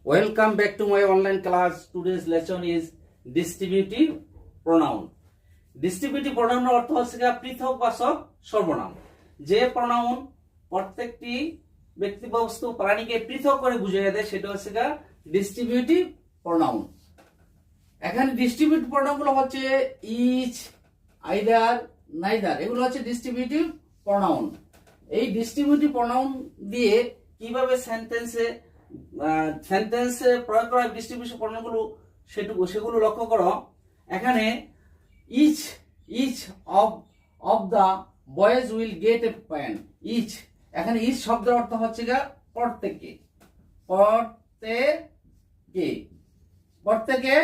Welcome back to my online class. Today's lesson is distributive pronoun. Distributive pronoun অর্থ হচ্ছে পৃথক বাচক সর্বনাম। যে pronoun প্রত্যেকটি ব্যক্তি বস্তু প্রাণীকে পৃথক করে বুঝিয়ে দেয় সেটা হচ্ছে distributive pronoun। এখানে distributive pronoun গুলো হচ্ছে each, either, neither, এগুলো হচ্ছে distributive pronoun। এই distributive pronoun দিয়ে কিভাবে সেন্টেন্সে প্রয়োগ করা ডিস্ট্রিবিউটিভ প্রনাউনগুলো সেগুলো লক্ষ্য করো। এখানে each of the boys will get a pen. Each, এখানে ইচ শব্দের অর্থ হচ্ছে প্রত্যেকে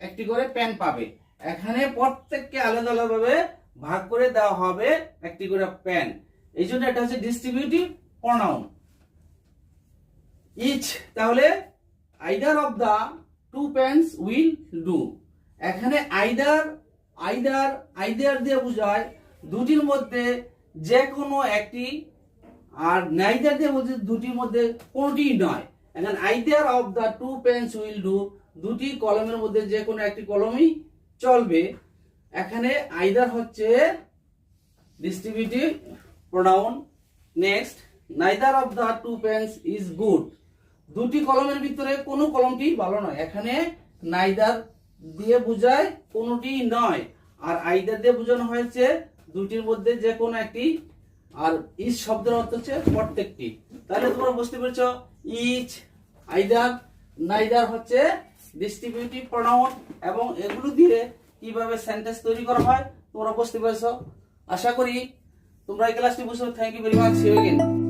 একটি করে পেন পাবে। এখানে প্রত্যেককে আলাদা আলাদাভাবে ভাগ করে দেওয়া হবে একটি করে পেন, এই জন্য এটা হচ্ছে ডিস্ট্রিবিউটিভ প্রনাউন। ইচ তাহলে either of the two pens will do. এখানে আইদার দিয়ে বোঝায় দুটির মধ্যে যে কোনো একটি, আর নাইদার দিয়ে বোঝায় দুটির মধ্যে কোনটি নয়। এখানে either of the two pens will do, দুটি কলমের মধ্যে যে কোনো একটি কলমই চলবে। এখানে আইদার হচ্ছে distributive pronoun. Next, neither of the two pens is good. দুটি কলমের ভিতরে কোনো কলমটি ভালো নয়। এখানে নাইদার দিয়ে বোঝায় কোনোটি নয়, আর আইদার দিয়ে বোঝানো হয়েছে দুটির মধ্যে যে কোনো একটি, আর ইচ শব্দের অর্থ হচ্ছে প্রত্যেকটি। তাহলে তোমরা বুঝতে পেরেছো ইচ, আইদার, নাইদার হচ্ছে ডিস্ট্রিবিউটিভ প্রনাউন, এবং এগুলো দিয়ে কিভাবে সেন্টেন্স তৈরি করা হয় তোমরা বুঝতে পেরেছো। আশা করি তোমরা এই ক্লাসটি বুঝতে। Thank you very much. See you again.